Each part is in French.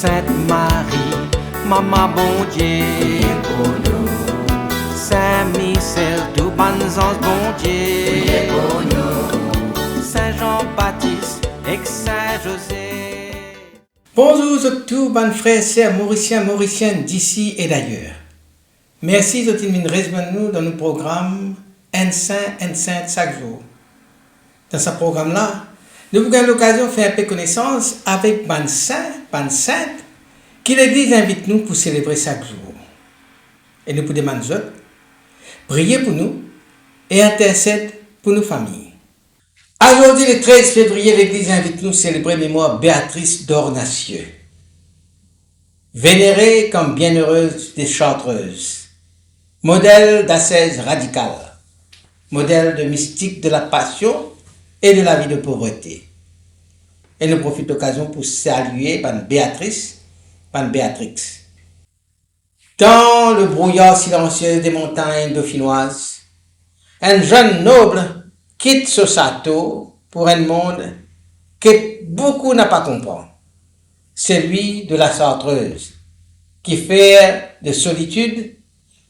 Sainte Marie, Maman bon Dieu, pour nous. Saint Michel, tout bon ange bon Dieu, pour nous. Saint Jean-Baptiste et Saint José. Bonjour tous bonnes frères et sœurs mauriciennes d'ici et d'ailleurs. Merci de rejoindre nous dans nos programmes Un Saint chaque jour. Dans ce programme-là, nous avons l'occasion de faire un peu connaissance avec ban sainte, qui l'Église invite nous pour célébrer chaque jour. Et nous pouvons demander prier pour nous et intercéder pour nos familles. Aujourd'hui, le 13 février, l'Église invite nous à célébrer mémoire Béatrice d'Ornacieux, vénérée comme bienheureuse des Chartreuses, modèle d'ascèse radicale, modèle de mystique de la passion et de la vie de pauvreté. Et nous profitons de l'occasion pour saluer Béatrice, Béatrix. Dans le brouillard silencieux des montagnes dauphinoises, un jeune noble quitte ce château pour un monde que beaucoup n'a pas compris, celui de la Chartreuse, qui fait de solitude,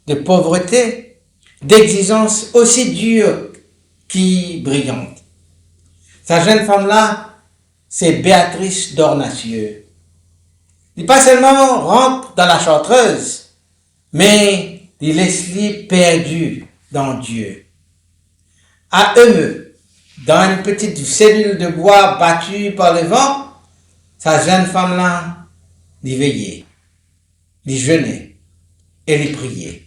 de pauvreté, d'exigence aussi dure que brillante. Sa jeune femme-là, c'est Béatrice d'Ornacieux. Il pas seulement rentre dans la Chartreuse, mais il laisse-lui perdu dans Dieu. À Eumeux, dans une petite cellule de bois battue par le vent, sa jeune femme-là, il veillait, il jeûnait et il priait.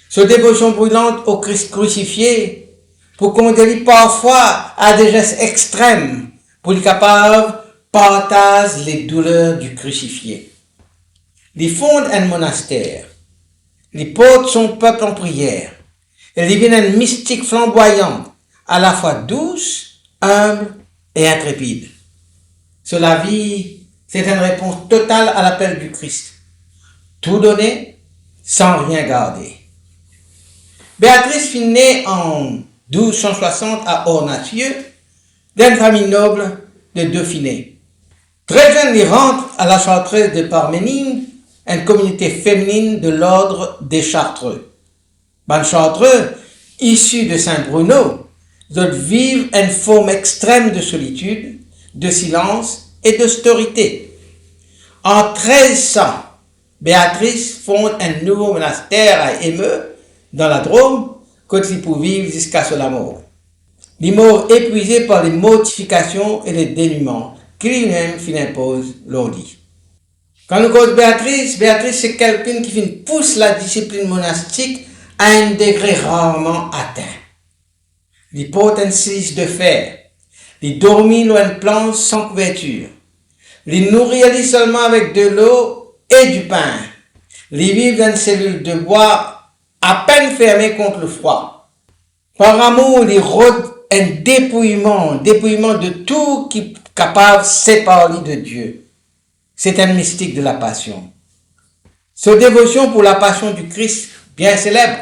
Ce dévotion brûlante au Christ crucifié, pour qu'on délie parfois à des gestes extrêmes, pour être capable de partager les douleurs du crucifié. Il fonde un monastère, il porte son peuple en prière, et il devient une mystique flamboyante, à la fois douce, humble et intrépide. Sur la vie, c'est une réponse totale à l'appel du Christ. Tout donner, sans rien garder. Béatrice fut née en 1260 à Ornacieux, d'une famille noble de Dauphiné. Très jeune, il rentre à la Chartreuse de Parménide, une communauté féminine de l'ordre des Chartreux. Les Chartreux, issus de Saint-Bruno, vivent une forme extrême de solitude, de silence et d'austérité. En 1300, Béatrice fonde un nouveau monastère à Eumeux, dans la Drôme, quand il peut vivre jusqu'à la mort. Il mort épuisé par les mortifications et les dénûments qui lui-même impose l'ordi. Quand nous cause Béatrice c'est quelqu'un qui pousse la discipline monastique à un degré rarement atteint. Il porte un cilice de fer, il dormit loin de planche sans couverture, il nourrit seulement avec de l'eau et du pain, il vit dans une cellule de bois à peine fermée contre le froid. Par amour, il rôde un dépouillement de tout qui est capable de séparer de Dieu. C'est un mystique de la passion. Cette dévotion pour la passion du Christ, bien célèbre,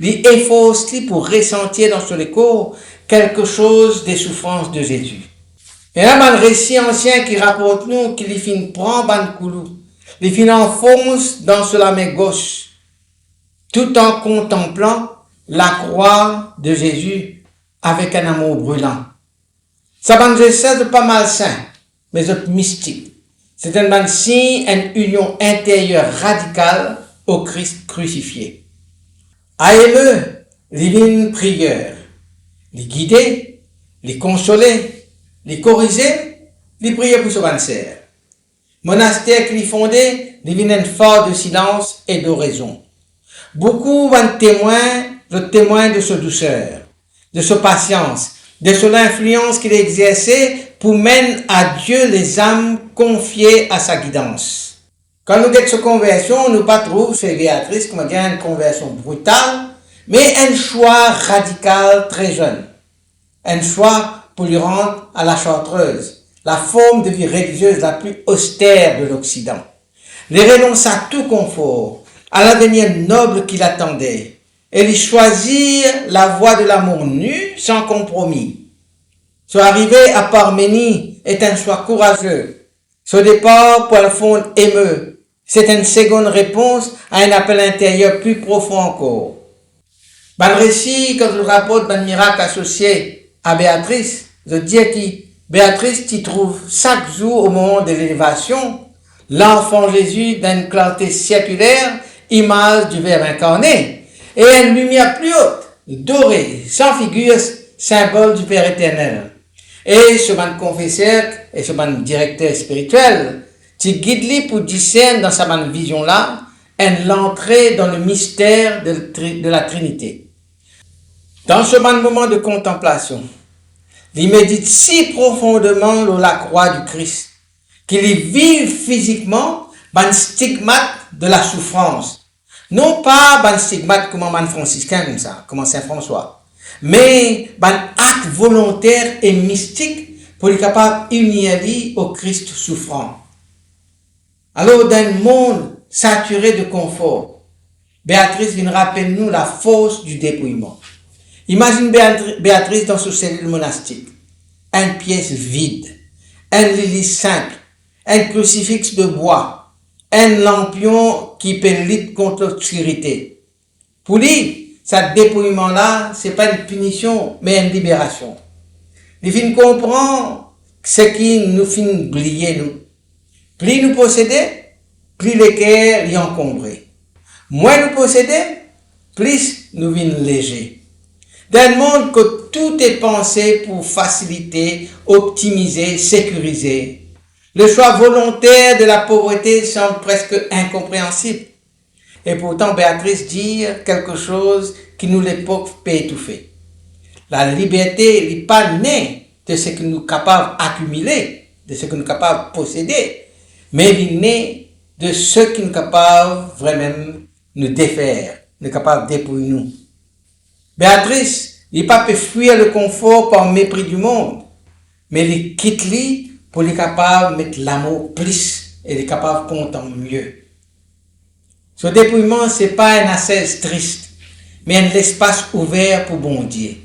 il efforce pour ressentir dans son écho quelque chose des souffrances de Jésus. Et là, un récit ancien qui rapporte nous qu'il finit prend ban coulou, il finit enfonce dans la main gauche, tout en contemplant la croix de Jésus avec un amour brûlant. Ça n'est pas malsain, mais c'est mystique. C'est un signe, une union intérieure radicale au Christ crucifié. À Eumeux, divine prière, les guider, les consoler, les corriger, les prier pour ce cancer. Monastère qu'il fondé, divine un phare de silence et d'oraison. Beaucoup vont témoin de sa douceur, de sa patience, de son influence qu'il exerçait pour mener à Dieu les âmes confiées à sa guidance. Quand nous avons cette conversion, nous ne trouvons pas chez Béatrice comme une conversion brutale, mais un choix radical très jeune. Un choix pour lui rendre à la Chartreuse, la forme de vie religieuse la plus austère de l'Occident. Il renonce à tout confort, à l'avenir noble qui l'attendait, et il choisit la voie de l'amour nu, sans compromis. Son arrivée à Parménide est un choix courageux, Ce départ pour le fond émeut. C'est une seconde réponse à un appel intérieur plus profond encore. Dans le récit, quand je rapporte un miracle associé à Béatrice, je dis que Béatrice t'y trouve chaque jour au moment de l'élévation, l'enfant Jésus d'une clarté circulaire, image du Verbe incarné, et une lumière plus haute, dorée, sans figure, symbole du Père éternel. Et ce ban confesseur et ce ban directeur spirituel, tu guides pour discerner dans sa vision-là, l'entrée dans le mystère de la Trinité. Dans ce moment de contemplation, il médite si profondément sur la croix du Christ qu'il y vit physiquement un stigmate de la souffrance. Non pas un stigmate comme un franciscain comme ça, comme Saint François, mais un acte volontaire et mystique pour être capable d'unir au Christ souffrant. Alors, dans un monde saturé de confort, Béatrice vient rappeler nous la force du dépouillement. Imagine Béatrice dans ce cellule monastique, une pièce vide, un lit simple, un crucifix de bois, un lampion qui lutte contre l'obscurité. Pour lui, ce dépouillement-là, c'est pas une punition, mais une libération. Il fin comprend ce qui nous fait oublier nous. Plus nous possédons, plus les cœurs y encombrés. Moins nous possédons, plus nous vîmes légers. Dans un monde que tout est pensé pour faciliter, optimiser, sécuriser, le choix volontaire de la pauvreté semble presque incompréhensible. Et pourtant, Béatrice dit quelque chose qui nous l'époque peut étouffer. La liberté n'est pas née de ce que nous sommes capables d'accumuler, de ce que nous sommes capables de posséder, mais elle est née de ce qui nous sommes capables vraiment de nous défaire, nous sommes capables de dépouiller nous. Béatrice, il n'a pas pu fuir le confort par mépris du monde, mais il quitte lui pour être capable de mettre l'amour plus et être capable de contenter mieux. Ce dépouillement, ce n'est pas un assise triste, mais un espace ouvert pour bon Dieu.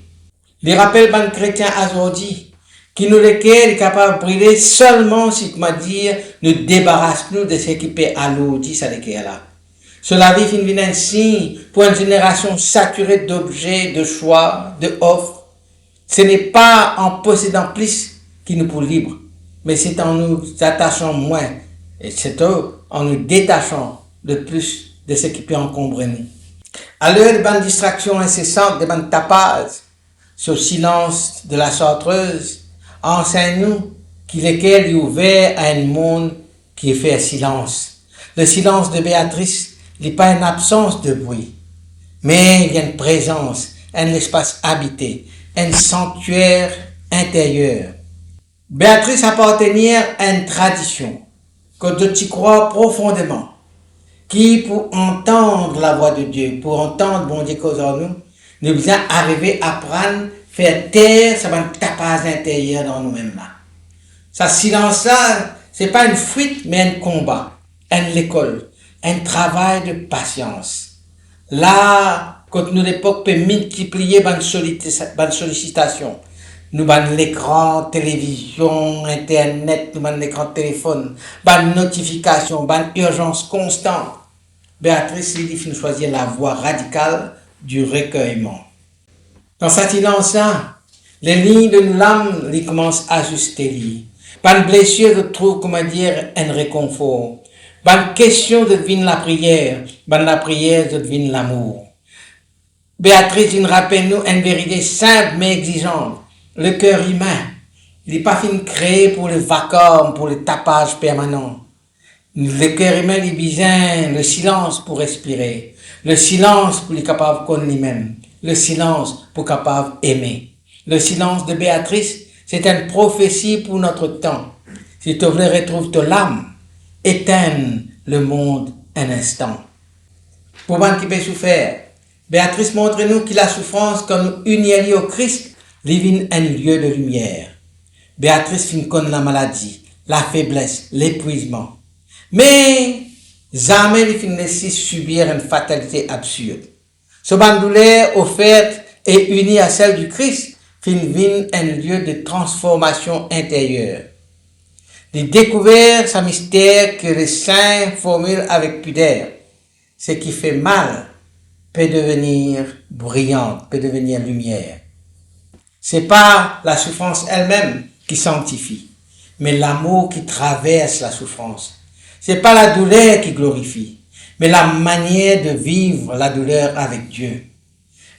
Il rappelle les chrétiens aujourd'hui qui nous lesquels est capable de briller seulement si, comment dire, nous débarrassons de ce qui peut alourdir ça là. Cela vit une ainsi pour une génération saturée d'objets, de choix, de offres. Ce n'est pas en possédant plus qui nous pour libre, mais c'est en nous attachant moins, et c'est en nous détachant de plus de ce qui peut encombrer nous. À l'heure de bonnes distractions incessantes, de bonnes tapages, ce silence de la chartreuse, enseigne-nous qu'il est ouvert à un monde qui est fait silence. Le silence de Béatrice n'est pas une absence de bruit, mais il y a une présence, un espace habité, un sanctuaire intérieur. Béatrice appartenait à une tradition que tu crois profondément, qui pour entendre la voix de Dieu, pour entendre bon Dieu cause en nous, nous devons arriver à prendre, faire taire ce tapage intérieur dans nous-mêmes là. Ce silence-là, c'est pas une fuite, mais un combat, une école. Un travail de patience. Là, quand nous l'époque peut multiplier les sollicitations, nous avons l'écran, télévision, internet, nous avons l'écran téléphone, les notifications, les urgences constantes. Béatrice lui dit de choisir la voie radicale du recueillement. Dans ce silence-là, les lignes de l'âme lui commencent à ajuster. Par une blessure, je trouve, comment dire, un réconfort. Bonne question devine la prière, bonne la prière devine l'amour. Béatrice nous rappelle nous une vérité simple mais exigeante. Le cœur humain, il n'est pas créé pour le vacarme, pour le tapage permanent. Le cœur humain, il a besoin le silence pour respirer, le silence pour être capable de connaître lui-même, le silence pour être capable d'aimer. Le silence de Béatrice, c'est une prophétie pour notre temps. Si tu veux retrouver ton âme, éteindre le monde un instant. Pour moi qui peut souffrir, Béatrice montre-nous que la souffrance, quand nous unissons au Christ, devient un lieu de lumière. Béatrice finit connaître la maladie, la faiblesse, l'épuisement. Mais jamais il finit laisser subir une fatalité absurde. Ce ban douleur offerte et unie à celle du Christ finit un lieu de transformation intérieure. Il découvert sa mystère que les saints formulent avec pudeur. Ce qui fait mal peut devenir brillante, peut devenir lumière. C'est pas la souffrance elle-même qui sanctifie, mais l'amour qui traverse la souffrance. C'est pas la douleur qui glorifie, mais la manière de vivre la douleur avec Dieu.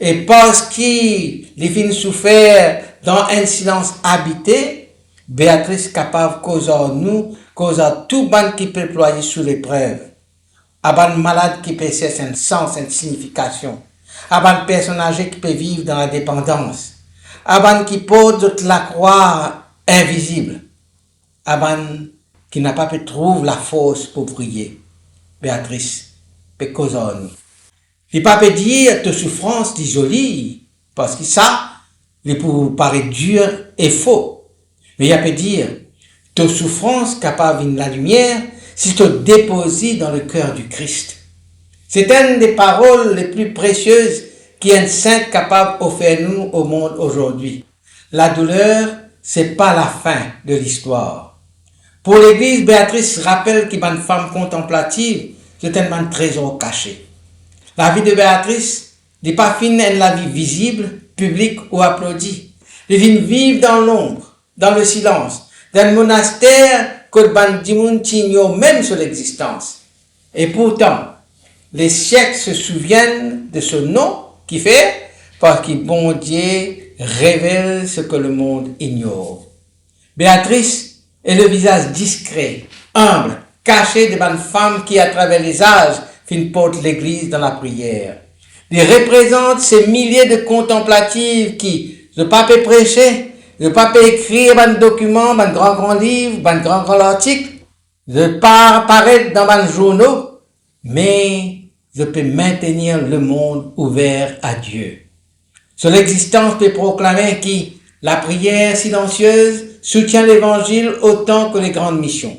Et parce qu'il vient souffert dans un silence habité, Béatrice capable causer nous, causer tout ban qui peut ployer sous l'épreuve. Aban malade qui peut chercher un sens, une signification. Aban personne âgée qui peut vivre dans la dépendance. Aban qui porte la croix invisible. Aban qui n'a pas pu trouver la force pour prier. Béatrice peut causer nous. Il ne peut pas dire que souffrance est jolie, parce que ça, il peut paraître dur et faux. Mais il peut dire, ta souffrance capable de la lumière, si tu déposes dans le cœur du Christ. C'est une des paroles les plus précieuses qu'un saint capable d'offrir nous au monde aujourd'hui. La douleur, c'est pas la fin de l'histoire. Pour l'Église, Béatrice rappelle qu'il y a une femme contemplative, c'est un trésor caché. La vie de Béatrice n'est pas fine en la vie visible, publique ou applaudie. Elle vient vivre dans l'ombre, dans le silence, dans le monastère que Bandimoun ignore même sur l'existence. Et pourtant, les siècles se souviennent de ce nom qui fait parce que bon Dieu révèle ce que le monde ignore. Béatrice est le visage discret, humble, caché de bonnes femmes qui, à travers les âges, portent l'Église dans la prière. Il représente ces milliers de contemplatives qui, le pape prêchait, le pape écrire un document, un grand livre, un grand article, ne pas apparaître dans un journaux, mais je peux maintenir le monde ouvert à Dieu. Son existence peut proclamer que la prière silencieuse soutient l'évangile autant que les grandes missions.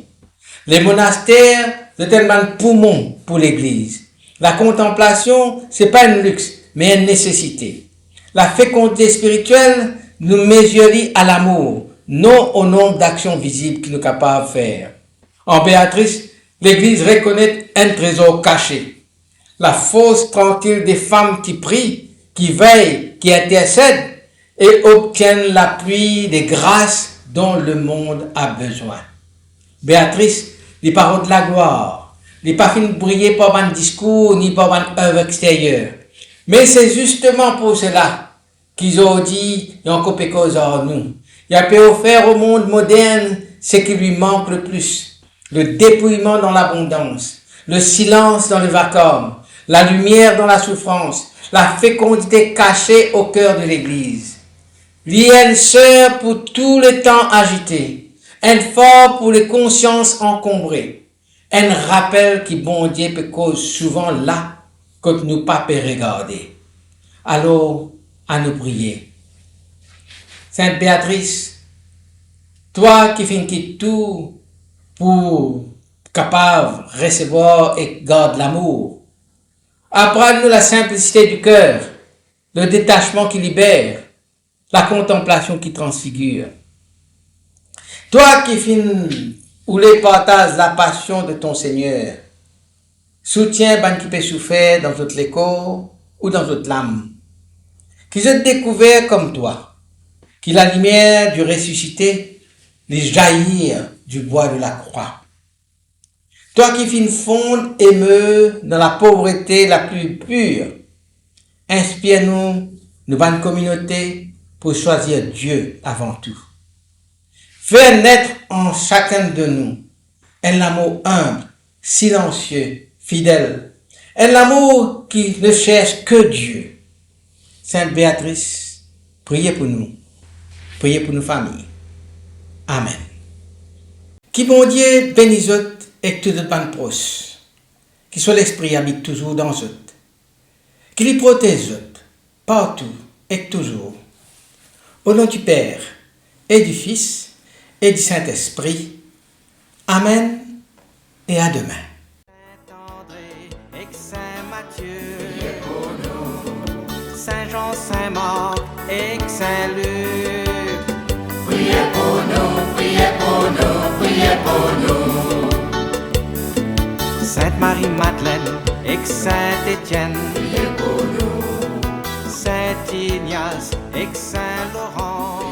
Les monastères, c'est tellement poumon pour l'église. La contemplation, c'est pas un luxe, mais une nécessité. La fécondité spirituelle nous mesure à l'amour, non au nombre d'actions visibles qu'il nous est capable de faire. En Béatrice, l'église reconnaît un trésor caché. La force tranquille des femmes qui prient, qui veillent, qui intercèdent et obtiennent l'appui des grâces dont le monde a besoin. Béatrice, les paroles de la gloire, les pas fin briller par un discours ni par une œuvre extérieure. Mais c'est justement pour cela qu'ils ont dit, ils ont coupé cause en nous. Il a pu offrir au monde moderne ce qui lui manque le plus. Le dépouillement dans l'abondance, le silence dans le vacuum, la lumière dans la souffrance, la fécondité cachée au cœur de l'église. Lienne sœur pour tout le temps agité, un fort pour les consciences encombrées, un rappel qui bon Dieu peut cause souvent là que nous pas peut regarder. Alors, à nous prier. Sainte Béatrice, toi qui finis tout pour capable de recevoir et garder l'amour, apprends-nous la simplicité du cœur, le détachement qui libère, la contemplation qui transfigure. Toi qui finis ou les partages la passion de ton Seigneur, soutiens ban qui peut souffrir dans votre corps ou dans votre âme, qui se découvert comme toi, qui la lumière du ressuscité les jaillir du bois de la croix. Toi qui fin fonde et meurt dans la pauvreté la plus pure, inspire-nous, nous bonne communauté, pour choisir Dieu avant tout. Fais naître en chacun de nous un amour humble, silencieux, fidèle, un amour qui ne cherche que Dieu. Sainte Béatrice, priez pour nous nos familles. Amen. Qui bon Dieu bénisse et tout le pan proche, qui soit l'esprit habite toujours dans eux, qui les protège partout et toujours. Au nom du Père et du Fils et du Saint-Esprit. Amen et à demain. Saint-Jean, Saint-Marc et Saint-Luc. Priez pour nous, priez pour nous, priez pour nous. Sainte-Marie-Madeleine et Saint-Étienne, Saint-Ignace et Saint-Laurent.